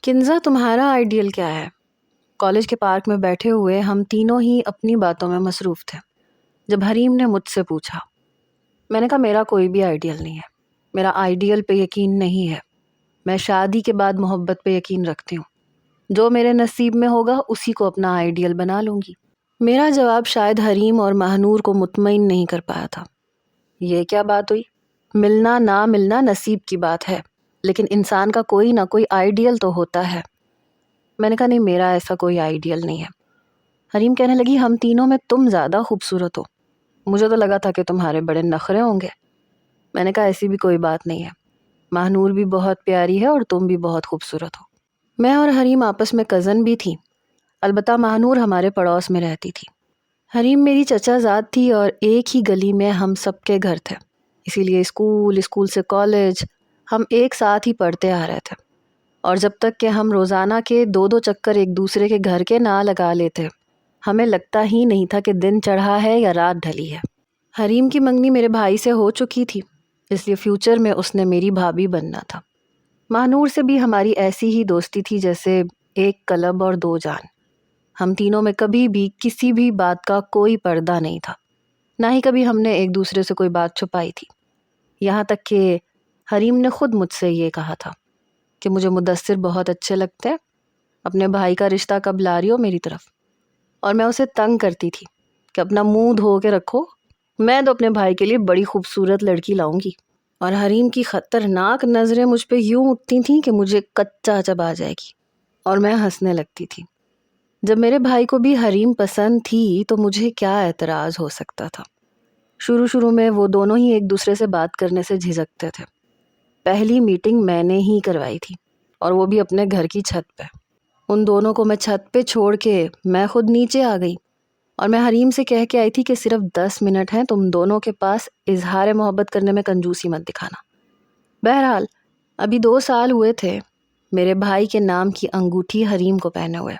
کنزا، تمہارا آئیڈیل کیا ہے؟ کالج کے پارک میں بیٹھے ہوئے ہم تینوں ہی اپنی باتوں میں مصروف تھے جب حریم نے مجھ سے پوچھا۔ میں نے کہا میرا کوئی بھی آئیڈیل نہیں ہے، میرا آئیڈیل پہ یقین نہیں ہے، میں شادی کے بعد محبت پہ یقین رکھتی ہوں، جو میرے نصیب میں ہوگا اسی کو اپنا آئیڈیل بنا لوں گی۔ میرا جواب شاید حریم اور ماہنور کو مطمئن نہیں کر پایا تھا۔ یہ کیا بات ہوئی؟ ملنا نہ ملنا نصیب کی بات ہے، لیکن انسان کا کوئی نہ کوئی آئیڈیل تو ہوتا ہے۔ میں نے کہا نہیں، میرا ایسا کوئی آئیڈیل نہیں ہے۔ حریم کہنے لگی ہم تینوں میں تم زیادہ خوبصورت ہو، مجھے تو لگا تھا کہ تمہارے بڑے نخرے ہوں گے۔ میں نے کہا ایسی بھی کوئی بات نہیں ہے، ماہنور بھی بہت پیاری ہے اور تم بھی بہت خوبصورت ہو۔ میں اور حریم آپس میں کزن بھی تھی، البتہ ماہنور ہمارے پڑوس میں رہتی تھی۔ حریم میری چچا زاد تھی اور ایک ہی گلی میں ہم سب کے گھر تھے، اسی لیے اسکول سے کالج ہم ایک ساتھ ہی پڑھتے آ رہے تھے، اور جب تک کہ ہم روزانہ کے 2 چکر ایک دوسرے کے گھر کے نہ لگا لیتے ہمیں لگتا ہی نہیں تھا کہ دن چڑھا ہے یا رات ڈھلی ہے۔ حریم کی منگنی میرے بھائی سے ہو چکی تھی، اس لیے فیوچر میں اس نے میری بھابھی بننا تھا۔ ماہنور سے بھی ہماری ایسی ہی دوستی تھی جیسے ایک قلب اور 2 جان۔ ہم تینوں میں کبھی بھی کسی بھی بات کا کوئی پردہ نہیں تھا، نہ ہی کبھی ہم نے ایک دوسرے سے کوئی بات چھپائی تھی، یہاں تک کہ حریم نے خود مجھ سے یہ کہا تھا کہ مجھے مدثر بہت اچھے لگتے ہیں، اپنے بھائی کا رشتہ کب لا رہی ہو میری طرف؟ اور میں اسے تنگ کرتی تھی کہ اپنا منہ دھو کے رکھو، میں تو اپنے بھائی کے لیے بڑی خوبصورت لڑکی لاؤں گی۔ اور حریم کی خطرناک نظریں مجھ پہ یوں اٹھتی تھیں کہ مجھے کچا چبا جائے گی، اور میں ہنسنے لگتی تھی۔ جب میرے بھائی کو بھی حریم پسند تھی تو مجھے کیا اعتراض ہو سکتا تھا؟ شروع میں وہ دونوں ہی ایک دوسرے سے بات کرنے سے جھجکتے تھے۔ پہلی میٹنگ میں نے ہی کروائی تھی، اور وہ بھی اپنے گھر کی چھت پہ۔ ان دونوں کو میں چھت پہ چھوڑ کے میں خود نیچے آ گئی، اور میں حریم سے کہہ کے آئی تھی کہ صرف 10 منٹ ہیں تم دونوں کے پاس، اظہار محبت کرنے میں کنجوسی مت دکھانا۔ بہرحال ابھی 2 سال ہوئے تھے میرے بھائی کے نام کی انگوٹھی حریم کو پہنے ہوئے،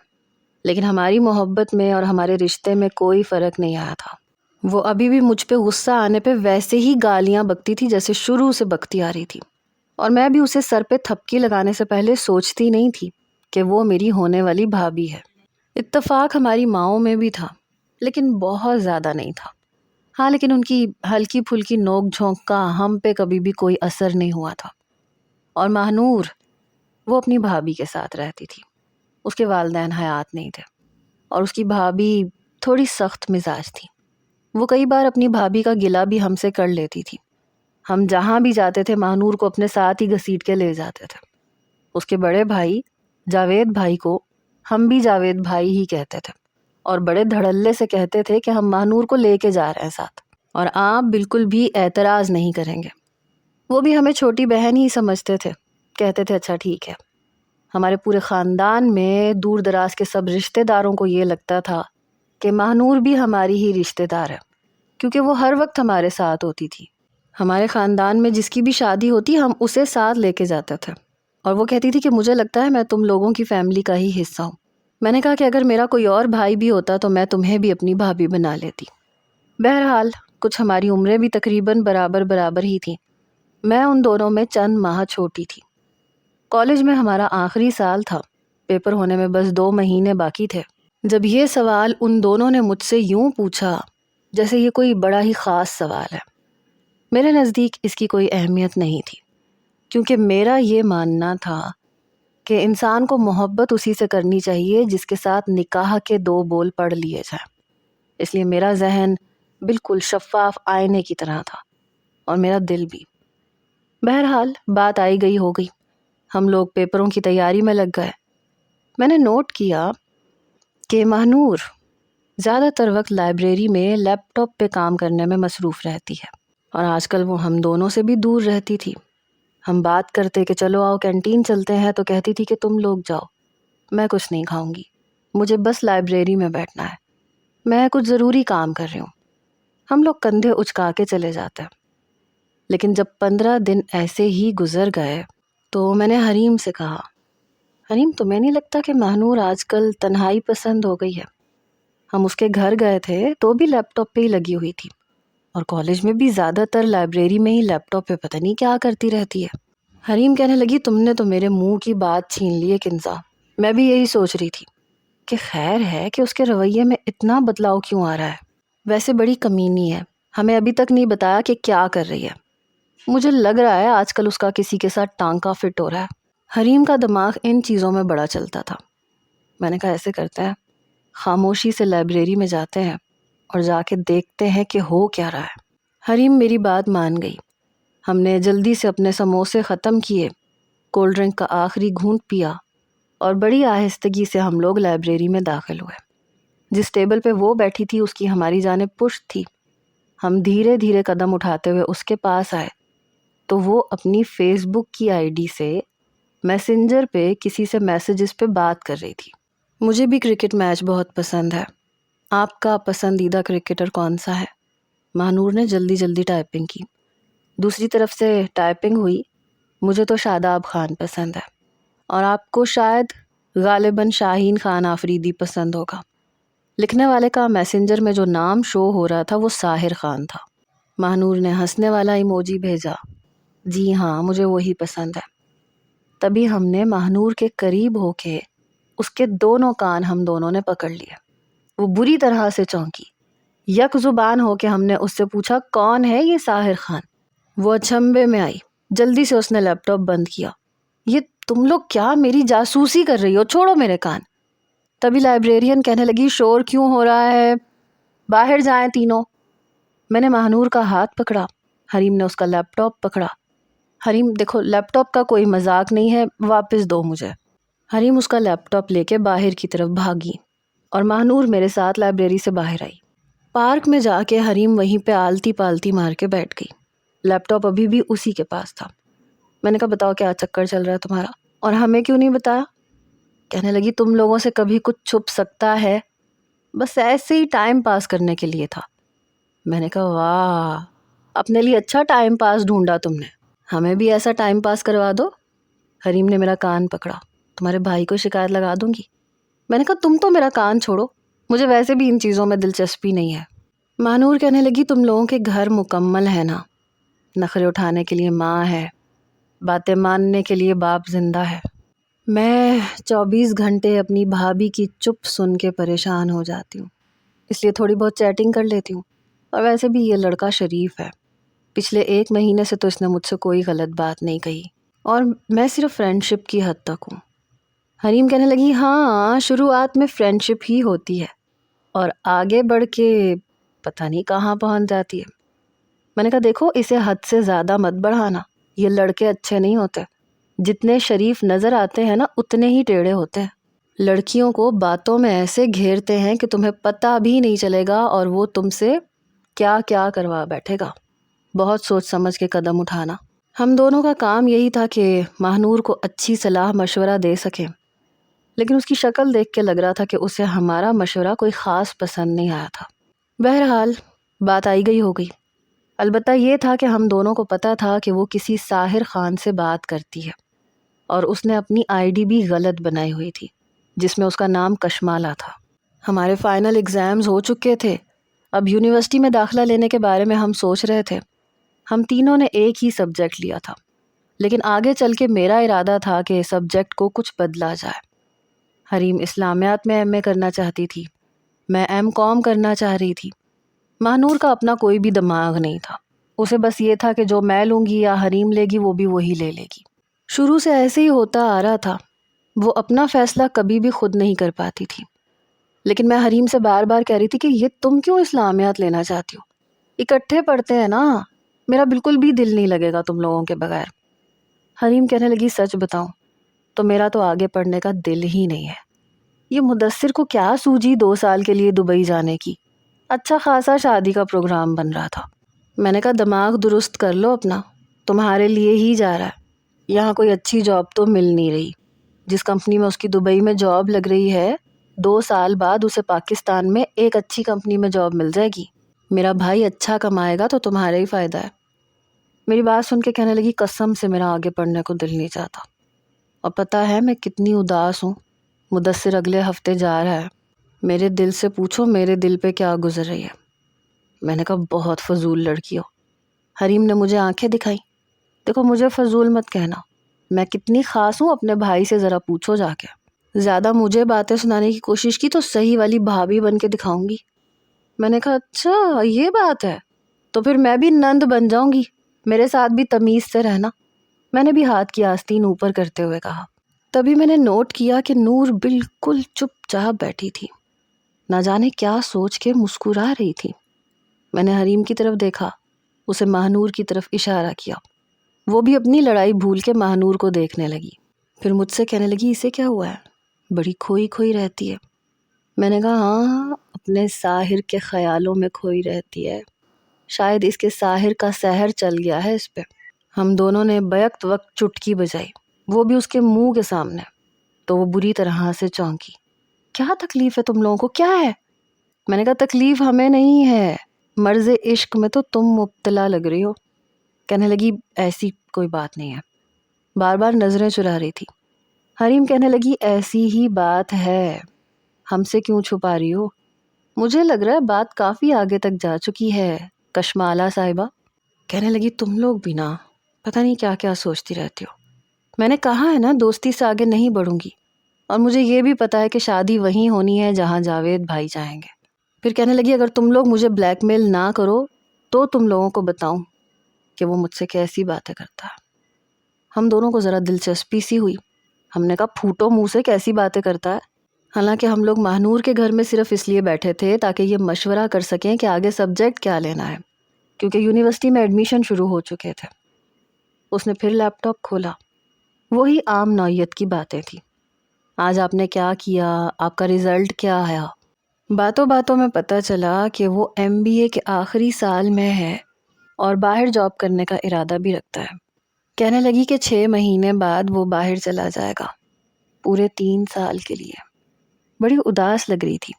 لیکن ہماری محبت میں اور ہمارے رشتے میں کوئی فرق نہیں آیا تھا۔ وہ ابھی بھی مجھ پہ غصہ آنے پہ ویسے ہی گالیاں بکتی تھی جیسے شروع سے بکتی آ رہی تھی، اور میں بھی اسے سر پہ تھپکی لگانے سے پہلے سوچتی نہیں تھی کہ وہ میری ہونے والی بھابھی ہے۔ اتفاق ہماری ماؤں میں بھی تھا، لیکن بہت زیادہ نہیں تھا۔ ہاں، لیکن ان کی ہلکی پھلکی نوک جھونک کا ہم پہ کبھی بھی کوئی اثر نہیں ہوا تھا۔ اور ماہنور، وہ اپنی بھابھی کے ساتھ رہتی تھی، اس کے والدین حیات نہیں تھے، اور اس کی بھابھی تھوڑی سخت مزاج تھی۔ وہ کئی بار اپنی بھابھی کا گلہ بھی ہم سے کر لیتی تھی۔ ہم جہاں بھی جاتے تھے ماہنور کو اپنے ساتھ ہی گھسیٹ کے لے جاتے تھے۔ اس کے بڑے بھائی جاوید بھائی کو ہم بھی جاوید بھائی ہی کہتے تھے، اور بڑے دھڑلے سے کہتے تھے کہ ہم ماہنور کو لے کے جا رہے ہیں ساتھ، اور آپ بالکل بھی اعتراض نہیں کریں گے۔ وہ بھی ہمیں چھوٹی بہن ہی سمجھتے تھے، کہتے تھے اچھا ٹھیک ہے۔ ہمارے پورے خاندان میں دور دراز کے سب رشتہ داروں کو یہ لگتا تھا کہ ماہنور بھی ہماری ہی رشتہ دار ہے، کیونکہ وہ ہر وقت ہمارے ساتھ ہوتی تھی۔ ہمارے خاندان میں جس کی بھی شادی ہوتی ہم اسے ساتھ لے کے جاتے تھے، اور وہ کہتی تھی کہ مجھے لگتا ہے میں تم لوگوں کی فیملی کا ہی حصہ ہوں۔ میں نے کہا کہ اگر میرا کوئی اور بھائی بھی ہوتا تو میں تمہیں بھی اپنی بھابھی بنا لیتی۔ بہرحال کچھ ہماری عمریں بھی تقریباً برابر ہی تھیں۔ میں ان دونوں میں چند ماہ چھوٹی تھی۔ کالج میں ہمارا آخری سال تھا، پیپر ہونے میں بس 2 مہینے باقی تھے، جب یہ سوال ان دونوں نے مجھ سے یوں پوچھا جیسے یہ کوئی بڑا ہی خاص سوال ہے۔ میرے نزدیک اس کی کوئی اہمیت نہیں تھی، کیونکہ میرا یہ ماننا تھا کہ انسان کو محبت اسی سے کرنی چاہیے جس کے ساتھ نکاح کے 2 بول پڑھ لیے جائیں۔ اس لیے میرا ذہن بالکل شفاف آئینے کی طرح تھا، اور میرا دل بھی۔ بہرحال بات آئی گئی ہو گئی، ہم لوگ پیپروں کی تیاری میں لگ گئے۔ میں نے نوٹ کیا کہ ماہنور زیادہ تر وقت لائبریری میں لیپ ٹاپ پہ کام کرنے میں مصروف رہتی ہے، اور آج کل وہ ہم دونوں سے بھی دور رہتی تھی۔ ہم بات کرتے کہ چلو آؤ کینٹین چلتے ہیں تو کہتی تھی کہ تم لوگ جاؤ، میں کچھ نہیں کھاؤں گی، مجھے بس لائبریری میں بیٹھنا ہے، میں کچھ ضروری کام کر رہی ہوں۔ ہم لوگ کندھے اچکا کے چلے جاتے ہیں۔ لیکن جب 15 دن ایسے ہی گزر گئے تو میں نے حریم سے کہا، حریم تمہیں نہیں لگتا کہ ماہنور آج کل تنہائی پسند ہو گئی ہے؟ ہم اس کے گھر گئے تھے تو بھی لیپ ٹاپ پہ ہی لگی ہوئی تھی، اور کالج میں بھی زیادہ تر لائبریری میں ہی لیپ ٹاپ پہ پتہ نہیں کیا کرتی رہتی ہے۔ حریم کہنے لگی تم نے تو میرے منہ کی بات چھین لی ہے کنزا. میں بھی یہی سوچ رہی تھی کہ خیر ہے کہ اس کے رویے میں اتنا بدلاؤ کیوں آ رہا ہے. ویسے بڑی کمینی ہے، ہمیں ابھی تک نہیں بتایا کہ کیا کر رہی ہے. مجھے لگ رہا ہے آج کل اس کا کسی کے ساتھ ٹانکا فٹ ہو رہا ہے. حریم کا دماغ ان چیزوں میں بڑا چلتا تھا. میں نے کہا ایسے کرتے ہیں، خاموشی سے لائبریری میں جاتے ہیں اور جا کے دیکھتے ہیں کہ ہو کیا رہا ہے. حریم میری بات مان گئی. ہم نے جلدی سے اپنے سموسے ختم کیے، کولڈ ڈرنک کا آخری گھونٹ پیا اور بڑی آہستگی سے ہم لوگ لائبریری میں داخل ہوئے. جس ٹیبل پہ وہ بیٹھی تھی اس کی ہماری جانب پشت تھی. ہم دھیرے دھیرے قدم اٹھاتے ہوئے اس کے پاس آئے تو وہ اپنی فیس بک کی آئی ڈی سے میسنجر پہ کسی سے میسیجز پہ بات کر رہی تھی. مجھے بھی کرکٹ میچ بہت پسند ہے. آپ کا پسندیدہ کرکٹر کون سا ہے؟ ماہنور نے جلدی جلدی ٹائپنگ کی. دوسری طرف سے ٹائپنگ ہوئی. مجھے تو شاداب خان پسند ہے اور آپ کو شاید غالباً شاہین خان آفریدی پسند ہوگا. لکھنے والے کا میسنجر میں جو نام شو ہو رہا تھا وہ ساحر خان تھا. ماہنور نے ہنسنے والا ایموجی بھیجا. جی ہاں مجھے وہی پسند ہے. تبھی ہم نے ماہنور کے قریب ہو کے اس کے دونوں کان ہم دونوں نے پکڑ لیے. وہ بری طرح سے چونکی. یک زبان ہو کے ہم نے اس سے پوچھا کون ہے یہ ساحر خان؟ وہ اچھمبے میں آئی. جلدی سے اس نے لیپ ٹاپ بند کیا. یہ تم لوگ کیا میری جاسوسی کر رہی ہو؟ چھوڑو میرے کان. تبھی لائبریرین کہنے لگی شور کیوں ہو رہا ہے، باہر جائیں تینوں. میں نے ماہنور کا ہاتھ پکڑا. حریم نے اس کا لیپ ٹاپ پکڑا. حریم دیکھو لیپ ٹاپ کا کوئی مذاق نہیں ہے، واپس دو مجھے. حریم اس کا لیپ ٹاپ لے کے باہر کی طرف بھاگی اور ماہنور میرے ساتھ لائبریری سے باہر آئی. پارک میں جا کے حریم وہیں پہ آلتی پالتی مار کے بیٹھ گئی. لیپ ٹاپ ابھی بھی اسی کے پاس تھا. میں نے کہا بتاؤ کیا چکر چل رہا ہے تمہارا، اور ہمیں کیوں نہیں بتایا؟ کہنے لگی تم لوگوں سے کبھی کچھ چھپ سکتا ہے، بس ایسے ہی ٹائم پاس کرنے کے لیے تھا. میں نے کہا واہ، اپنے لیے اچھا ٹائم پاس ڈھونڈا تم نے، ہمیں بھی ایسا ٹائم پاس کروا دو. حریم نے میرا کان پکڑا. تمہارے بھائی کو شکایت لگا دوں گی. میں نے کہا تم تو میرا کان چھوڑو، مجھے ویسے بھی ان چیزوں میں دلچسپی نہیں ہے. ماہنور کہنے لگی تم لوگوں کے گھر مکمل ہے نا، نخرے اٹھانے کے لیے ماں ہے، باتیں ماننے کے لیے باپ زندہ ہے. میں 24 گھنٹے اپنی بھابھی کی چپ سن کے پریشان ہو جاتی ہوں، اس لیے تھوڑی بہت چیٹنگ کر لیتی ہوں. اور ویسے بھی یہ لڑکا شریف ہے، پچھلے 1 مہینے سے تو اس نے مجھ سے کوئی غلط بات نہیں کہی، اور میں صرف فرینڈ شپ کی حد تک ہوں. حریم کہنے لگی ہاں شروعات میں فرینڈ شپ ہی ہوتی ہے اور آگے بڑھ کے پتہ نہیں کہاں پہنچ جاتی ہے. میں نے کہا دیکھو اسے حد سے زیادہ مت بڑھانا، یہ لڑکے اچھے نہیں ہوتے، جتنے شریف نظر آتے ہیں نا اتنے ہی ٹیڑھے ہوتے ہیں. لڑکیوں کو باتوں میں ایسے گھیرتے ہیں کہ تمہیں پتہ بھی نہیں چلے گا اور وہ تم سے کیا کیا کروا بیٹھے گا. بہت سوچ سمجھ کے قدم اٹھانا. ہم دونوں کا کام یہی تھا کہ ماہنور کو اچھی صلاح مشورہ دے سکیں، لیکن اس کی شکل دیکھ کے لگ رہا تھا کہ اسے ہمارا مشورہ کوئی خاص پسند نہیں آیا تھا. بہرحال بات آئی گئی ہو گئی. البتہ یہ تھا کہ ہم دونوں کو پتہ تھا کہ وہ کسی ساحر خان سے بات کرتی ہے اور اس نے اپنی آئی ڈی بھی غلط بنائی ہوئی تھی جس میں اس کا نام کشمالہ تھا. ہمارے فائنل ایگزامز ہو چکے تھے. اب یونیورسٹی میں داخلہ لینے کے بارے میں ہم سوچ رہے تھے. ہم تینوں نے ایک ہی سبجیکٹ لیا تھا، لیکن آگے چل کے میرا ارادہ تھا کہ سبجیکٹ کو کچھ بدلا جائے. حریم اسلامیات میں ایم اے کرنا چاہتی تھی، میں ایم کام کرنا چاہ رہی تھی. ماہنور کا اپنا کوئی بھی دماغ نہیں تھا، اسے بس یہ تھا کہ جو میں لوں گی یا حریم لے گی وہ بھی وہی لے لے گی. شروع سے ایسے ہی ہوتا آ رہا تھا. وہ اپنا فیصلہ کبھی بھی خود نہیں کر پاتی تھی، لیکن میں حریم سے بار بار کہہ رہی تھی کہ یہ تم کیوں اسلامیات لینا چاہتی ہو، اکٹھے پڑھتے ہیں نا، میرا بالکل بھی دل نہیں لگے گا تم لوگوں کے بغیر. حریم کہنے لگی سچ بتاؤں تو میرا تو آگے پڑھنے کا دل ہی نہیں ہے. یہ مدثر کو کیا سوجی 2 سال کے لیے دبئی جانے کی، اچھا خاصا شادی کا پروگرام بن رہا تھا. میں نے کہا دماغ درست کر لو اپنا، تمہارے لیے ہی جا رہا ہے. یہاں کوئی اچھی جاب تو مل نہیں رہی. جس کمپنی میں اس کی دبئی میں جاب لگ رہی ہے 2 سال بعد اسے پاکستان میں ایک اچھی کمپنی میں جاب مل جائے گی. میرا بھائی اچھا کمائے گا تو تمہارا ہی فائدہ ہے. میری بات سن کے کہنے لگی قسم سے میرا آگے پڑھنے کو دل نہیں چاہتا، اور پتہ ہے میں کتنی اداس ہوں. مدثر اگلے ہفتے جا رہا ہے، میرے دل سے پوچھو میرے دل پہ کیا گزر رہی ہے. میں نے کہا بہت فضول لڑکی ہو. حریم نے مجھے آنکھیں دکھائی. دیکھو مجھے فضول مت کہنا، میں کتنی خاص ہوں اپنے بھائی سے ذرا پوچھو جا کے. زیادہ مجھے باتیں سنانے کی کوشش کی تو صحیح والی بھابھی بن کے دکھاؤں گی. میں نے کہا اچھا یہ بات ہے، تو پھر میں بھی نند بن جاؤں گی، میرے ساتھ بھی تمیز سے رہنا. میں نے بھی ہاتھ کی آستین اوپر کرتے ہوئے کہا. تبھی میں نے نوٹ کیا کہ نور بالکل چپ چاپ بیٹھی تھی، نہ جانے کیا سوچ کے مسکرا رہی تھی. میں نے حریم کی طرف دیکھا، اسے ماہنور کی طرف اشارہ کیا. وہ بھی اپنی لڑائی بھول کے ماہنور کو دیکھنے لگی. پھر مجھ سے کہنے لگی اسے کیا ہوا ہے، بڑی کھوئی کھوئی رہتی ہے. میں نے کہا ہاں اپنے ساحر کے خیالوں میں کھوئی رہتی ہے، شاید اس کے ساحر کا سحر چل گیا ہے اس پہ. ہم دونوں نے بیک وقت چٹکی بجائی، وہ بھی اس کے منہ کے سامنے. تو وہ بری طرح سے چونکی. کیا تکلیف ہے تم لوگوں کو، کیا ہے؟ میں نے کہا تکلیف ہمیں نہیں ہے، مرض عشق میں تو تم مبتلا لگ رہی ہو. کہنے لگی ایسی کوئی بات نہیں ہے، بار بار نظریں چرا رہی تھی. حریم کہنے لگی ایسی ہی بات ہے، ہم سے کیوں چھپا رہی ہو؟ مجھے لگ رہا ہے بات کافی آگے تک جا چکی ہے کشمالہ صاحبہ. کہنے لگی تم لوگ بھی نا پتہ نہیں کیا کیا سوچتی رہتی ہو. میں نے کہا ہے نا دوستی سے آگے نہیں بڑھوں گی، اور مجھے یہ بھی پتا ہے کہ شادی وہیں ہونی ہے جہاں جاوید بھائی چاہیں گے. پھر کہنے لگی اگر تم لوگ مجھے بلیک میل نہ کرو تو تم لوگوں کو بتاؤں کہ وہ مجھ سے کیسی باتیں کرتا ہے. ہم دونوں کو ذرا دلچسپی سی ہوئی. ہم نے کہا پھوٹو منہ سے کیسی باتیں کرتا ہے. حالانکہ ہم لوگ ماہنور کے گھر میں صرف اس لیے بیٹھے تھے تاکہ یہ مشورہ کر سکیں کہ آگے سبجیکٹ کیا لینا ہے، کیونکہ یونیورسٹی میں ایڈمیشن شروع ہو چکے تھے. اس نے پھر لیپ ٹاپ کھولا. وہی عام نوعیت کی باتیں تھی. آج آپ نے کیا کیا، آپ کا رزلٹ کیا آیا. باتوں باتوں میں پتہ چلا کہ وہ MBA کے آخری سال میں ہے اور باہر جاب کرنے کا ارادہ بھی رکھتا ہے. کہنے لگی کہ 6 مہینے بعد وہ باہر چلا جائے گا، پورے 3 سال کے لیے. بڑی اداس لگ رہی تھی.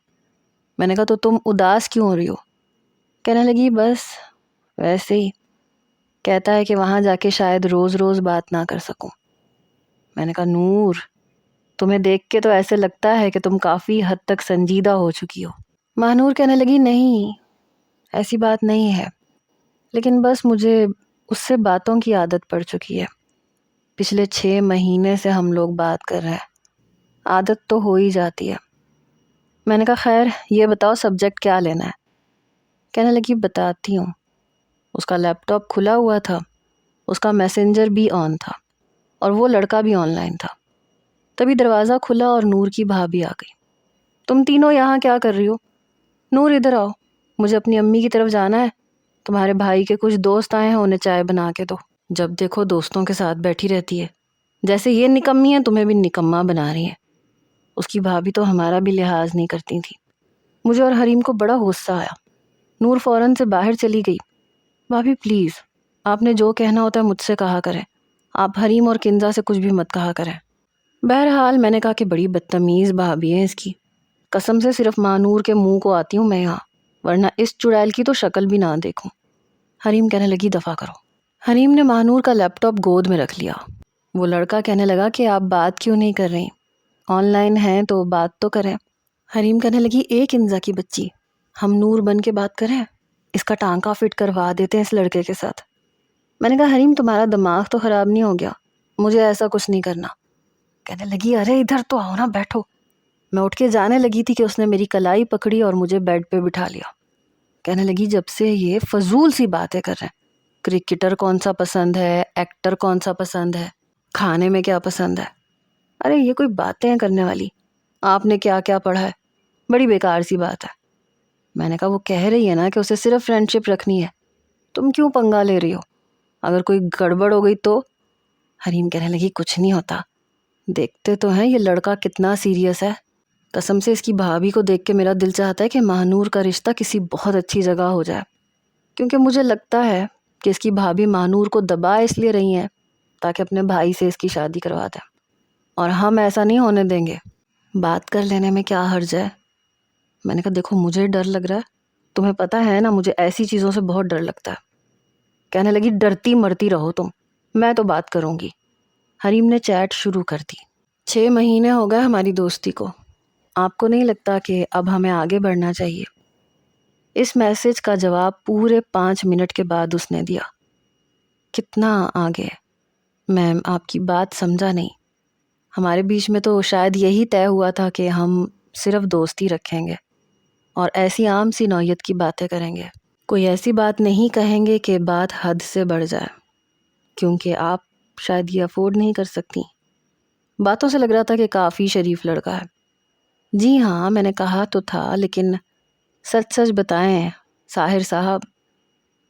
میں نے کہا تو تم اداس کیوں ہو رہی ہو؟ کہنے لگی بس ویسے ہی، کہتا ہے کہ وہاں جا کے شاید روز روز بات نہ کر سکوں. میں نے کہا نور تمہیں دیکھ کے تو ایسے لگتا ہے کہ تم کافی حد تک سنجیدہ ہو چکی ہو. ماہنور کہنے لگی نہیں ایسی بات نہیں ہے، لیکن بس مجھے اس سے باتوں کی عادت پڑ چکی ہے. پچھلے 6 مہینے سے ہم لوگ بات کر رہے ہیں، عادت تو ہو ہی جاتی ہے. میں نے کہا خیر یہ بتاؤ سبجیکٹ کیا لینا ہے. کہنے لگی بتاتی ہوں. اس کا لیپ ٹاپ کھلا ہوا تھا، اس کا میسنجر بھی آن تھا، اور وہ لڑکا بھی آن لائن تھا. تبھی دروازہ کھلا اور نور کی بھابھی آ گئی. تم تینوں یہاں کیا کر رہی ہو؟ نور ادھر آؤ، مجھے اپنی امی کی طرف جانا ہے. تمہارے بھائی کے کچھ دوست آئے ہیں، انہیں چائے بنا کے دو. جب دیکھو دوستوں کے ساتھ بیٹھی رہتی ہے، جیسے یہ نکمی ہے تمہیں بھی نکما بنا رہی ہیں. اس کی بھابھی تو ہمارا بھی لحاظ نہیں کرتی تھی. مجھے اور حریم کو بڑا غصہ آیا. نور فوراً سے باہر چلی گئی. بھابھی پلیز آپ نے جو کہنا ہوتا ہے مجھ سے کہا کریں، آپ حریم اور کنزا سے کچھ بھی مت کہا کریں. بہرحال میں نے کہا کہ بڑی بدتمیز بھابھی ہے اس کی، قسم سے صرف مانور کے منہ کو آتی ہوں میں یہاں، ورنہ اس چڑیل کی تو شکل بھی نہ دیکھوں. حریم کہنے لگی دفع کرو. حریم نے مانور کا لیپ ٹاپ گود میں رکھ لیا. وہ لڑکا کہنے لگا کہ آپ بات کیوں نہیں کر رہی، آن لائن ہیں تو بات تو کریں. حریم کہنے لگی ایک انزا کی بچی، ہم نور بن کے بات کریں، اس کا ٹانکا فٹ کروا دیتے ہیں اس لڑکے کے ساتھ. میں نے کہا حریم تمہارا دماغ تو خراب نہیں ہو گیا، مجھے ایسا کچھ نہیں کرنا. کہنے لگی ارے ادھر تو آؤ نا بیٹھو. میں اٹھ کے جانے لگی تھی کہ اس نے میری کلائی پکڑی اور مجھے بیڈ پہ بٹھا لیا. کہنے لگی جب سے یہ فضول سی باتیں کر رہے ہیں، کرکٹر کون سا پسند ہے، ایکٹر کون سا پسند ہے، کھانے میں کیا پسند ہے. ارے یہ کوئی باتیں ہیں کرنے والی، آپ نے کیا کیا پڑھا ہے، بڑی بیکار سی بات ہے. میں نے کہا وہ کہہ رہی ہے نا کہ اسے صرف فرینڈ شپ رکھنی ہے، تم کیوں پنگا لے رہی ہو، اگر کوئی گڑبڑ ہو گئی تو. حریم کہنے لگی کچھ نہیں ہوتا، دیکھتے تو ہیں یہ لڑکا کتنا سیریس ہے. قسم سے اس کی بھابھی کو دیکھ کے میرا دل چاہتا ہے کہ ماہنور کا رشتہ کسی بہت اچھی جگہ ہو جائے، کیونکہ مجھے لگتا ہے کہ اس کی بھابھی ماہنور کو دبا اس لیے رہی ہیں تاکہ اپنے بھائی سے اس کی شادی کروا دیں، اور ہم ایسا نہیں ہونے دیں گے. بات کر لینے میں کیا حرج ہے. میں نے کہا دیکھو مجھے ڈر لگ رہا ہے، تمہیں پتہ ہے نا مجھے ایسی چیزوں سے بہت ڈر لگتا ہے. کہنے لگی ڈرتی مرتی رہو تم، میں تو بات کروں گی. حریم نے چیٹ شروع کر دی. 6 مہینے ہو گئے ہماری دوستی کو، آپ کو نہیں لگتا کہ اب ہمیں آگے بڑھنا چاہیے؟ اس میسج کا جواب پورے 5 منٹ کے بعد اس نے دیا. کتنا آگے؟ میم آپ کی بات سمجھا نہیں. ہمارے بیچ میں تو شاید یہی طے ہوا تھا کہ ہم صرف دوستی رکھیں گے اور ایسی عام سی نوعیت کی باتیں کریں گے. کوئی ایسی بات نہیں کہیں گے کہ بات حد سے بڑھ جائے، کیونکہ آپ شاید یہ افورڈ نہیں کر سکتی. باتوں سے لگ رہا تھا کہ کافی شریف لڑکا ہے. جی ہاں، میں نے کہا تو تھا، لیکن سچ سچ بتائیں ساحر صاحب،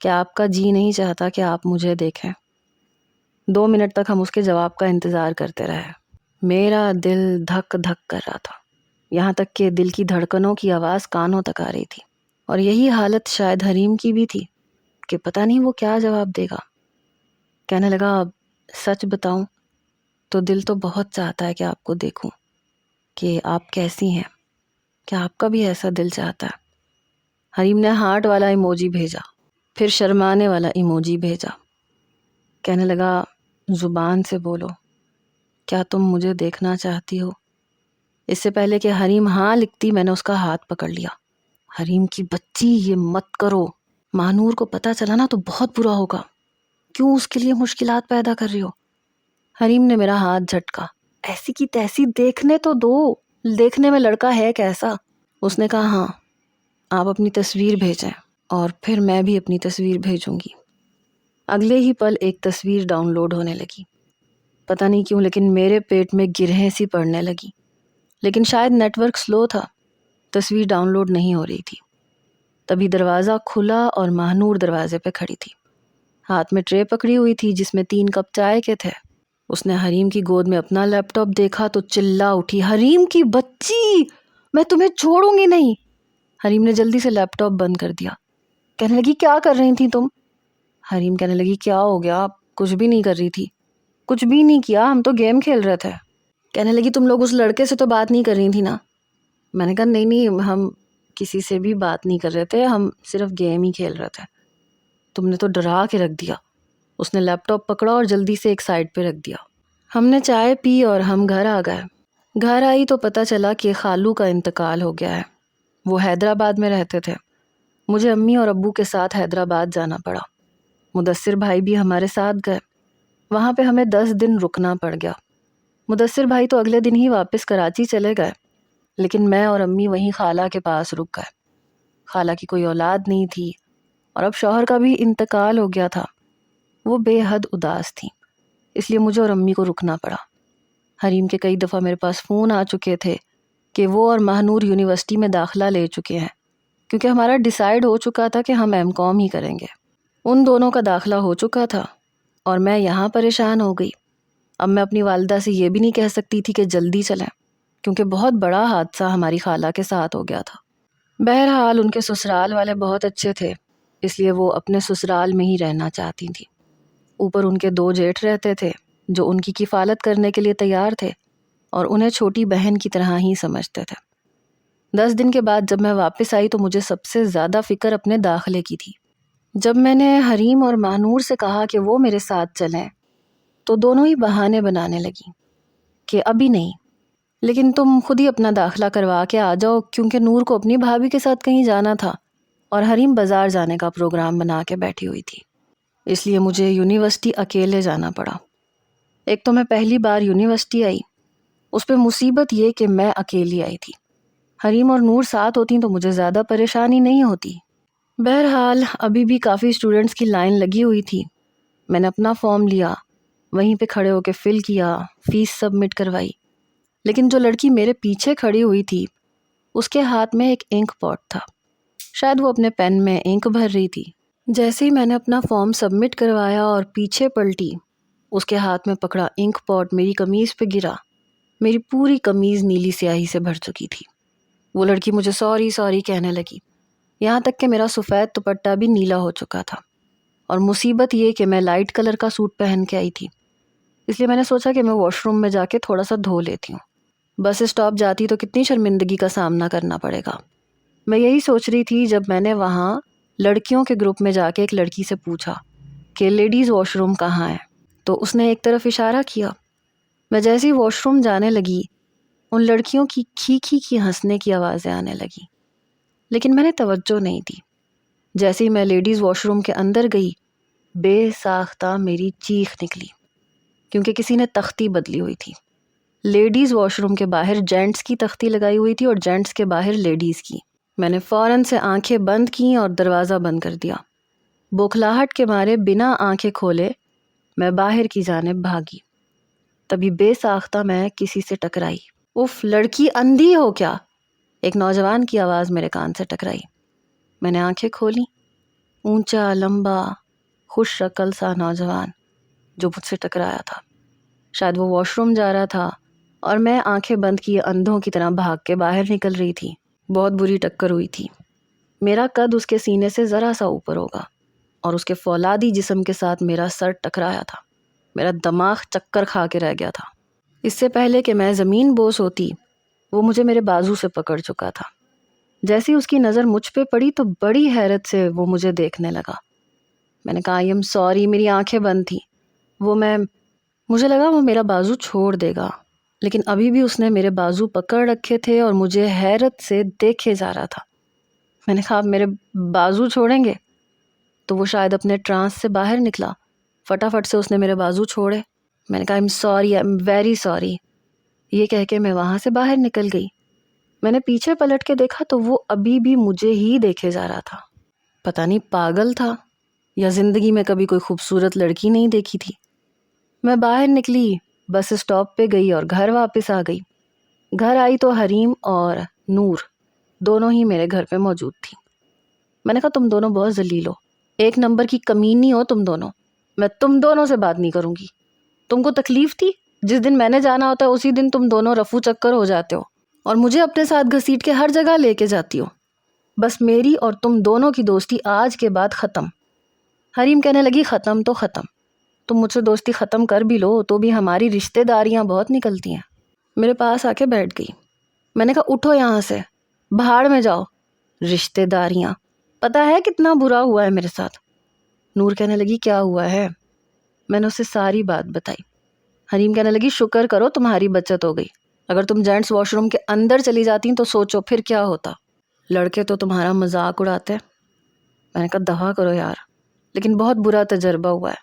کیا آپ کا جی نہیں چاہتا کہ آپ مجھے دیکھیں؟ 2 منٹ تک ہم اس کے جواب کا انتظار کرتے رہے. میرا دل دھک دھک کر رہا تھا، یہاں تک کہ دل کی دھڑکنوں کی آواز کانوں تک آ رہی تھی. اور یہی حالت شاید حریم کی بھی تھی کہ پتہ نہیں وہ کیا جواب دے گا. کہنے لگا، سچ بتاؤں تو دل تو بہت چاہتا ہے کہ آپ کو دیکھوں، کہ آپ کیسی ہیں. کیا آپ کا بھی ایسا دل چاہتا ہے؟ حریم نے ہارٹ والا ایموجی بھیجا، پھر شرمانے والا ایموجی بھیجا. کہنے لگا، زبان سے بولو، کیا تم مجھے دیکھنا چاہتی ہو؟ اس سے پہلے کہ حریم ہاں لکھتی میں نے اس کا ہاتھ پکڑ لیا. حریم کی بچی، یہ مت کرو، مانور کو پتہ چلا نا تو بہت برا ہوگا. کیوں اس کے لیے مشکلات پیدا کر رہی ہو؟ حریم نے میرا ہاتھ جھٹکا. ایسی کی تیسی دیکھنے تو دو، دیکھنے میں لڑکا ہے کیسا؟ اس نے کہا، ہاں آپ اپنی تصویر بھیجیں اور پھر میں بھی اپنی تصویر بھیجوں گی. اگلے ہی پل ایک تصویر ڈاؤن لوڈ ہونے لگی. پتہ نہیں کیوں لیکن میرے پیٹ میں گرہیں سی پڑنے لگی، لیکن شاید نیٹ ورک سلو تھا، تصویر ڈاؤن لوڈ نہیں ہو رہی تھی. تبھی دروازہ کھلا اور ماہنور دروازے پہ کھڑی تھی، ہاتھ میں ٹرے پکڑی ہوئی تھی جس میں 3 کپ چائے کے تھے. اس نے حریم کی گود میں اپنا لیپ ٹاپ دیکھا تو چلا اٹھی، حریم کی بچی، میں تمہیں چھوڑوں گی نہیں. حریم نے جلدی سے لیپ ٹاپ بند کر دیا. کہنے لگی، کیا کر رہی تھی تم؟ حریم کہنے لگی، کیا ہو گیا؟ کچھ بھی نہیں کر رہی تھی. کچھ بھی نہیں کیا، ہم تو گیم کھیل رہے تھے. کہنے لگی، تم لوگ اس لڑکے سے تو بات نہیں کر رہی تھی نا؟ میں نے کہا، نہیں ہم کسی سے بھی بات نہیں کر رہے تھے، ہم صرف گیم ہی کھیل رہے تھے. تم نے تو ڈرا کے رکھ دیا. اس نے لیپ ٹاپ پکڑا اور جلدی سے ایک سائڈ پہ رکھ دیا. ہم نے چائے پی اور ہم گھر آ گئے. گھر آئی تو پتہ چلا کہ خالو کا انتقال ہو گیا ہے. وہ حیدرآباد میں رہتے تھے. مجھے امی اور ابو کے ساتھ حیدرآباد جانا پڑا. مدثر بھائی بھی ہمارے ساتھ گئے. وہاں پہ ہمیں 10 دن رکنا پڑ گیا. مدثر بھائی تو اگلے دن ہی واپس کراچی چلے گئے، لیکن میں اور امی وہیں خالہ کے پاس رک گئے. خالہ کی کوئی اولاد نہیں تھی اور اب شوہر کا بھی انتقال ہو گیا تھا. وہ بے حد اداس تھی، اس لیے مجھے اور امی کو رکنا پڑا. حریم کے کئی دفعہ میرے پاس فون آ چکے تھے کہ وہ اور ماہنور یونیورسٹی میں داخلہ لے چکے ہیں، کیونکہ ہمارا ڈیسائیڈ ہو چکا تھا کہ ہم ایم کام ہی کریں گے. ان دونوں کا داخلہ ہو چکا تھا اور میں یہاں پریشان ہو گئی. اب میں اپنی والدہ سے یہ بھی نہیں کہہ سکتی تھی کہ جلدی چلیں، کیونکہ بہت بڑا حادثہ ہماری خالہ کے ساتھ ہو گیا تھا. بہرحال ان کے سسرال والے بہت اچھے تھے، اس لیے وہ اپنے سسرال میں ہی رہنا چاہتی تھیں. اوپر ان کے 2 جیٹھ رہتے تھے جو ان کی کفالت کرنے کے لیے تیار تھے اور انہیں چھوٹی بہن کی طرح ہی سمجھتے تھے. 10 دن کے بعد جب میں واپس آئی تو مجھے سب سے زیادہ فکر اپنے داخلے کی تھی. جب میں نے حریم اور ماہنور سے کہا کہ وہ میرے ساتھ چلیں تو دونوں ہی بہانے بنانے لگیں کہ ابھی نہیں، لیکن تم خود ہی اپنا داخلہ کروا کے آ جاؤ، کیونکہ نور کو اپنی بھابھی کے ساتھ کہیں جانا تھا اور حریم بازار جانے کا پروگرام بنا کے بیٹھی ہوئی تھی. اس لیے مجھے یونیورسٹی اکیلے جانا پڑا. ایک تو میں پہلی بار یونیورسٹی آئی، اس پہ مصیبت یہ کہ میں اکیلی آئی تھی. حریم اور نور ساتھ ہوتی تو مجھے زیادہ پریشانی نہیں ہوتی. بہرحال ابھی بھی کافی اسٹوڈنٹس کی لائن لگی ہوئی تھی. میں نے اپنا فارم لیا، وہیں پہ کھڑے ہو کے فل کیا، فیس سبمٹ کروائی. لیکن جو لڑکی میرے پیچھے کھڑی ہوئی تھی اس کے ہاتھ میں ایک انک پاٹ تھا. شاید وہ اپنے پین میں انک بھر رہی تھی. جیسے ہی میں نے اپنا فارم سبمٹ کروایا اور پیچھے پلٹی، اس کے ہاتھ میں پکڑا انک پاٹ میری قمیض پہ گرا. میری پوری قمیض نیلی سیاہی سے بھر چکی تھی. وہ لڑکی مجھے سوری سوری کہنے لگی، یہاں تک کہ میرا سفید دوپٹہ بھی نیلا ہو چکا تھا. اور مصیبت یہ کہ میں لائٹ کلر کا سوٹ پہن کے آئی تھی، اس لیے میں نے سوچا کہ میں واش روم میں جا کے تھوڑا سا دھو لیتی ہوں. بس اسٹاپ جاتی تو کتنی شرمندگی کا سامنا کرنا پڑے گا. میں یہی سوچ رہی تھی جب میں نے وہاں لڑکیوں کے گروپ میں جا کے ایک لڑکی سے پوچھا کہ لیڈیز واش روم کہاں ہے، تو اس نے ایک طرف اشارہ کیا. میں جیسے ہی واش روم جانے لگی ان لڑکیوں کی کھی کی ہنسنے کی آوازیں آنے لگی، لیکن میں نے توجہ نہیں دی. جیسے ہی میں لیڈیز واش روم کے اندر گئی، بے ساختہ میری چیخ نکلی کیونکہ کسی نے تختی بدلی ہوئی تھی۔ لیڈیز واش روم کے باہر جینٹس کی تختی لگائی ہوئی تھی اور جینٹس کے باہر لیڈیز کی۔ میں نے فوراً سے آنکھیں بند کیں اور دروازہ بند کر دیا۔ بوکھلاہٹ کے مارے بنا آنکھیں کھولے میں باہر کی جانب بھاگی۔ تبھی بے ساختہ میں کسی سے ٹکرائی۔ اف، لڑکی اندھی ہو کیا؟ ایک نوجوان کی آواز میرے کان سے ٹکرائی۔ میں نے آنکھیں کھولی۔ اونچا، لمبا، خوش شکل سا نوجوان جو مجھ سے ٹکرایا تھا۔ شاید وہ واش روم جا رہا تھا اور میں آنکھیں بند کیے اندھوں کی طرح بھاگ کے باہر نکل رہی تھی۔ بہت بری ٹکر ہوئی تھی۔ میرا قد اس کے سینے سے ذرا سا اوپر ہوگا اور اس کے فولادی جسم کے ساتھ میرا سر ٹکرایا تھا۔ میرا دماغ چکر کھا کے رہ گیا تھا۔ اس سے پہلے کہ میں زمین بوس ہوتی وہ مجھے میرے بازو سے پکڑ چکا تھا۔ جیسی اس کی نظر مجھ پہ پڑی تو بڑی حیرت سے وہ مجھے دیکھنے لگا۔ میں نے کہا آئی ایم سوری، میری آنکھیں بند تھیں۔ مجھے لگا وہ میرا بازو چھوڑ دے گا، لیکن ابھی بھی اس نے میرے بازو پکڑ رکھے تھے اور مجھے حیرت سے دیکھے جا رہا تھا۔ میں نے کہا آپ میرے بازو چھوڑیں گے؟ تو وہ شاید اپنے ٹرانس سے باہر نکلا۔ فٹافٹ سے اس نے میرے بازو چھوڑے۔ میں نے کہا آئی ایم ویری سوری۔ یہ کہہ کے میں وہاں سے باہر نکل گئی۔ میں نے پیچھے پلٹ کے دیکھا تو وہ ابھی بھی مجھے ہی دیکھے جا رہا تھا۔ پتہ نہیں پاگل تھا یا زندگی میں کبھی کوئی خوبصورت لڑکی نہیں دیکھی تھی۔ میں باہر نکلی، بس اسٹاپ پہ گئی اور گھر واپس آ گئی۔ گھر آئی تو حریم اور نور دونوں ہی میرے گھر پہ موجود تھی۔ میں نے کہا تم دونوں بہت ذلیل ہو، ایک نمبر کی کمینی ہو تم دونوں۔ میں تم دونوں سے بات نہیں کروں گی۔ تم کو تکلیف تھی؟ جس دن میں نے جانا ہوتا ہے اسی دن تم دونوں رفو چکر ہو جاتے ہو اور مجھے اپنے ساتھ گھسیٹ کے ہر جگہ لے کے جاتی ہو۔ بس میری اور تم دونوں کی دوستی آج کے بعد ختم۔ حریم کہنے لگی ختم تو ختم، تم مجھ سے دوستی ختم کر بھی لو تو بھی ہماری رشتہ داریاں بہت نکلتی ہیں۔ میرے پاس آ کے بیٹھ گئی۔ میں نے کہا اٹھو یہاں سے، بھاڑ میں جاؤ۔ رشتہ داریاں، پتہ ہے کتنا برا ہوا ہے میرے ساتھ؟ نور کہنے لگی کیا ہوا ہے؟ میں نے اسے ساری بات بتائی۔ حریم کہنے لگی شکر کرو تمہاری بچت ہو گئی، اگر تم جینٹس واش روم کے اندر چلی جاتی تو سوچو پھر کیا ہوتا۔ لڑکے تو تمہارا مذاق اڑاتے۔ میں نے کہا دفع کرو یار، لیکن بہت برا تجربہ ہوا ہے۔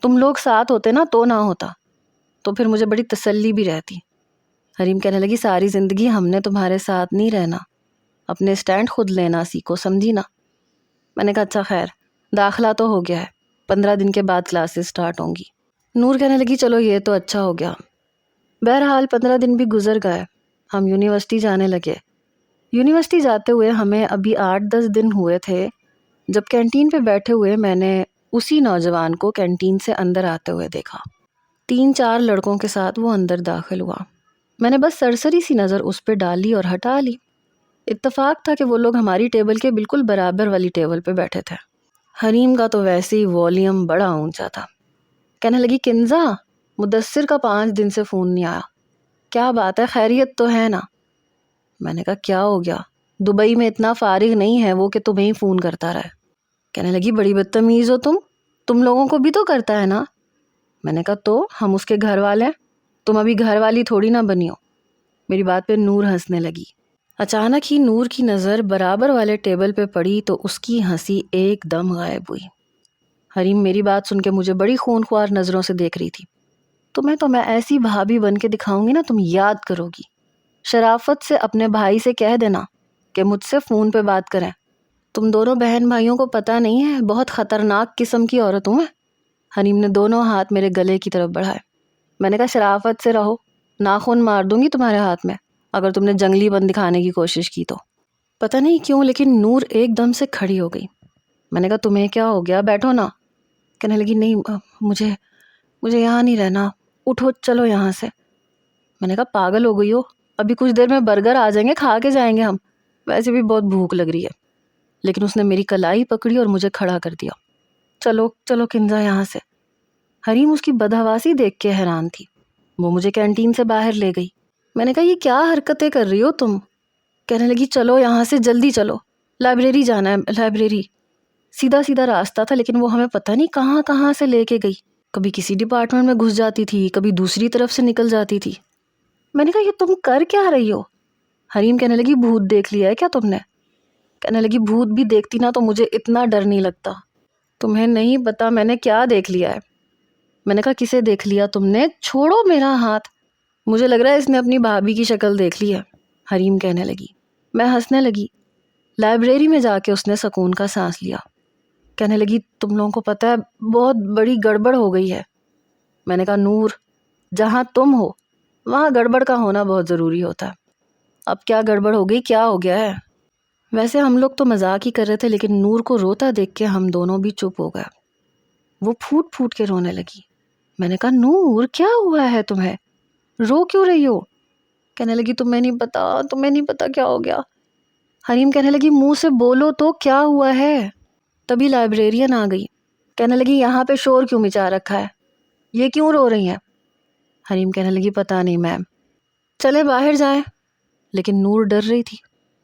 تم لوگ ساتھ ہوتے نا تو نہ ہوتا، تو پھر مجھے بڑی تسلی بھی رہتی۔ حریم کہنے لگی ساری زندگی ہم نے تمہارے ساتھ نہیں رہنا، اپنے سٹینڈ خود لینا سیکھو، سمجھی نا؟ میں نے کہا اچھا خیر، داخلہ تو ہو گیا ہے، 15 دن کے بعد کلاسز سٹارٹ ہوں گی۔ نور کہنے لگی چلو یہ تو اچھا ہو گیا۔ بہرحال 15 دن بھی گزر گئے، ہم یونیورسٹی جانے لگے۔ یونیورسٹی جاتے ہوئے ہمیں ابھی 8-10 دن ہوئے تھے جب کینٹین پہ بیٹھے ہوئے میں نے اسی نوجوان کو کینٹین سے اندر آتے ہوئے دیکھا۔ 3-4 لڑکوں کے ساتھ وہ اندر داخل ہوا۔ میں نے بس سرسری سی نظر اس پہ ڈالی اور ہٹا لی۔ اتفاق تھا کہ وہ لوگ ہماری ٹیبل کے بالکل برابر والی ٹیبل پہ بیٹھے تھے۔ حریم کا تو ویسے ہی والیوم بڑا اونچا تھا۔ کہنے لگی کنزا، مدثر کا 5 دن سے فون نہیں آیا، کیا بات ہے، خیریت تو ہے نا؟ میں نے کہا کیا ہو گیا، دبئی میں اتنا فارغ نہیں ہے وہ کہ تمہیں ہی فون کرتا رہے۔ کہنے لگی بڑی بدتمیز ہو تم لوگوں کو بھی تو کرتا ہے نا؟ میں نے کہا تو ہم اس کے گھر والے ہیں، تم ابھی گھر والی تھوڑی نہ بنی ہو۔ میری بات پہ نور ہنسنے لگی۔ اچانک ہی نور کی نظر برابر والے ٹیبل پہ پڑی تو اس کی ہنسی ایک دم غائب ہوئی۔ حریم میری بات سن کے مجھے بڑی خونخوار نظروں سے دیکھ رہی تھی۔ تمہیں تو میں ایسی بھابھی بن کے دکھاؤں گی نا، تم یاد کرو گی۔ شرافت سے اپنے بھائی سے کہہ دینا کہ مجھ سے فون پہ بات کریں۔ تم دونوں بہن بھائیوں کو پتہ نہیں ہے بہت خطرناک قسم کی عورت ہوں میں۔ حریم نے دونوں ہاتھ میرے گلے کی طرف بڑھائے۔ میں نے کہا شرافت سے رہو، ناخن مار دوں گی تمہارے ہاتھ میں اگر تم نے جنگلی بن دکھانے کی کوشش کی تو۔ پتہ نہیں کیوں لیکن نور ایک دم سے کھڑی ہو گئی۔ میں نے کہا تمہیں کیا ہو گیا، بیٹھو نا۔ کہنے لگی نہیں مجھے یہاں نہیں رہنا، اٹھو چلو یہاں سے۔ میں نے کہا پاگل ہو گئی ہو، ابھی کچھ دیر میں برگر آ جائیں گے، کھا کے جائیں گے ہم، ویسے بھی بہت بھوک لگ رہی ہے۔ لیکن اس نے میری کلائی پکڑی اور مجھے کھڑا کر دیا۔ چلو کنزا یہاں سے۔ حریم اس کی بدحواسی دیکھ کے حیران تھی۔ وہ مجھے کینٹین سے باہر لے گئی۔ میں نے کہا یہ کیا حرکتیں کر رہی ہو تم؟ کہنے لگی چلو یہاں سے، جلدی چلو، لائبریری جانا ہے، لائبریری۔ سیدھا راستہ تھا لیکن وہ ہمیں پتہ نہیں کہاں سے لے کے گئی، کبھی کسی ڈپارٹمنٹ میں گھس جاتی تھی، کبھی دوسری طرف سے نکل جاتی تھی۔ میں نے کہا یہ تم کر کیا رہی ہو؟ حریم کہنے لگی بھوت دیکھ لیا ہے کیا تم نے؟ کہنے لگی بھوت بھی دیکھتی نا تو مجھے اتنا ڈر نہیں لگتا، تمہیں نہیں پتا میں نے کیا دیکھ لیا ہے۔ میں نے کہا کسے دیکھ لیا تم نے؟ چھوڑو میرا ہاتھ. مجھے لگ رہا ہے اس نے اپنی بھابھی کی شکل دیکھ لی ہے، حریم کہنے لگی. میں ہنسنے لگی. لائبریری میں جا کے اس نے سکون کا سانس لیا. کہنے لگی تم لوگوں کو پتہ ہے بہت بڑی گڑبڑ ہو گئی ہے. میں نے کہا نور، جہاں تم ہو وہاں گڑبڑ کا ہونا بہت ضروری ہوتا ہے. اب کیا گڑبڑ ہو گئی؟ کیا ہو گیا ہے؟ ویسے ہم لوگ تو مذاق ہی کر رہے تھے، لیکن نور کو روتا دیکھ کے ہم دونوں بھی چپ ہو گئے. وہ پھوٹ پھوٹ کے رونے لگی. میں نے کہا نور کیا ہوا ہے تمہیں؟ رو کیوں رہی ہو؟ کہنے لگی تمہیں نہیں پتا کیا ہو گیا. حریم کہنے لگی منہ سے بولو تو، کیا ہوا ہے؟ تبھی لائبریرین آ گئی. کہنے لگی یہاں پہ شور کیوں مچا رکھا ہے؟ یہ کیوں رو رہی ہیں؟ حریم کہنے لگی پتہ نہیں میم. چلے باہر جائیں. لیکن نور ڈر رہی تھی.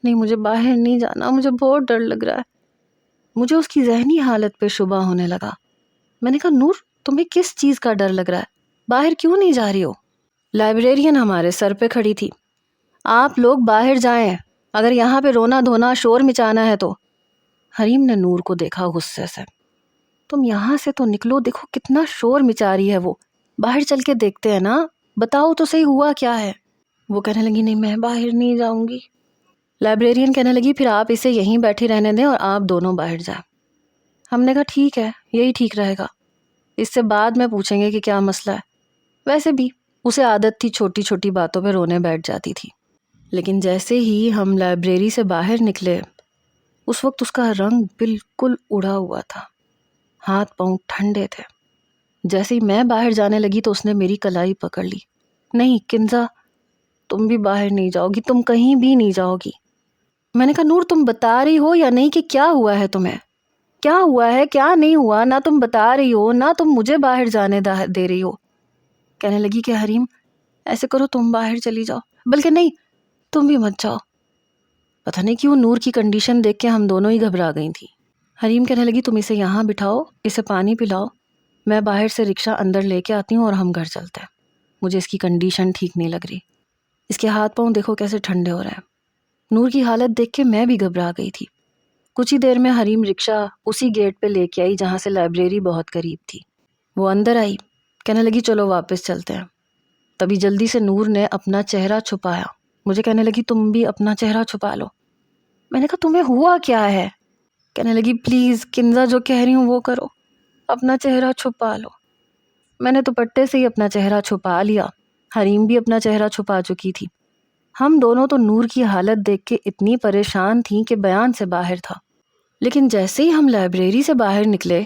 نہیں مجھے باہر نہیں جانا، مجھے بہت ڈر لگ رہا ہے. مجھے اس کی ذہنی حالت پہ شبہ ہونے لگا. میں نے کہا نور تمہیں کس چیز کا ڈر لگ رہا ہے؟ باہر کیوں نہیں جا رہی ہو؟ لائبریرین ہمارے سر پہ کھڑی تھی. آپ لوگ باہر جائیں اگر یہاں پہ رونا دھونا شور مچانا ہے تو. حریم نے نور کو دیکھا غصے سے. تم یہاں سے تو نکلو، دیکھو کتنا شور مچا رہی ہے وہ. باہر چل کے دیکھتے ہیں نا، بتاؤ تو صحیح ہوا کیا ہے؟ وہ کہنے لگی نہیں میں باہر نہیں جاؤں گی. لائبریرین کہنے لگی پھر آپ اسے یہیں بیٹھی رہنے دیں اور آپ دونوں باہر جائیں. ہم نے کہا ٹھیک ہے، یہی ٹھیک رہے گا. اس سے بعد میں پوچھیں گے کہ کیا مسئلہ ہے. ویسے بھی اسے عادت تھی چھوٹی چھوٹی باتوں پہ رونے بیٹھ جاتی تھی. لیکن جیسے ہی ہم لائبریری سے باہر نکلے اس وقت اس کا رنگ بالکل اڑا ہوا تھا. ہاتھ پاؤں ٹھنڈے تھے. جیسے ہی میں باہر جانے لگی تو اس نے میری کلائی پکڑ لی. نہیں کنزا، تم بھی باہر نہیں جاؤ گی، تم کہیں بھی نہیں جاؤ گی. میں نے کہا نور تم بتا رہی ہو یا نہیں کہ کیا ہوا ہے تمہیں؟ کیا ہوا ہے کیا نہیں ہوا؟ نہ تم بتا رہی ہو نہ تم مجھے باہر جانے دے رہی ہو. کہنے لگی کہ حریم ایسے کرو تم باہر چلی جاؤ، بلکہ نہیں تم بھی مت جاؤ. پتہ نہیں کیوں نور کی کنڈیشن دیکھ کے ہم دونوں ہی گھبرا گئی تھیں. حریم کہنے لگی تم اسے یہاں بٹھاؤ، اسے پانی پلاؤ، میں باہر سے رکشہ اندر لے کے آتی ہوں اور ہم گھر چلتے ہیں. مجھے اس کی کنڈیشن ٹھیک نہیں لگ رہی. اس کے ہاتھ پاؤں دیکھو کیسے ٹھنڈے ہو رہے ہیں. نور کی حالت دیکھ کے میں بھی گھبرا گئی تھی. کچھ ہی دیر میں حریم رکشہ اسی گیٹ پہ لے کے آئی جہاں سے لائبریری بہت قریب تھی. وہ اندر آئی، کہنے لگی چلو واپس چلتے ہیں. تبھی جلدی سے نور نے اپنا چہرہ چھپایا. مجھے کہنے لگی تم بھی اپنا چہرہ چھپا لو. میں نے کہا تمہیں ہوا کیا ہے؟ کہنے لگی پلیز کنزا جو کہہ رہی ہوں وہ کرو، اپنا چہرہ چھپا لو. میں نے دوپٹے سے ہی اپنا چہرہ چھپا لیا. حریم بھی اپنا چہرہ چھپا چکی تھی. ہم دونوں تو نور کی حالت دیکھ کے اتنی پریشان تھیں کہ بیان سے باہر تھا. لیکن جیسے ہی ہم لائبریری سے باہر نکلے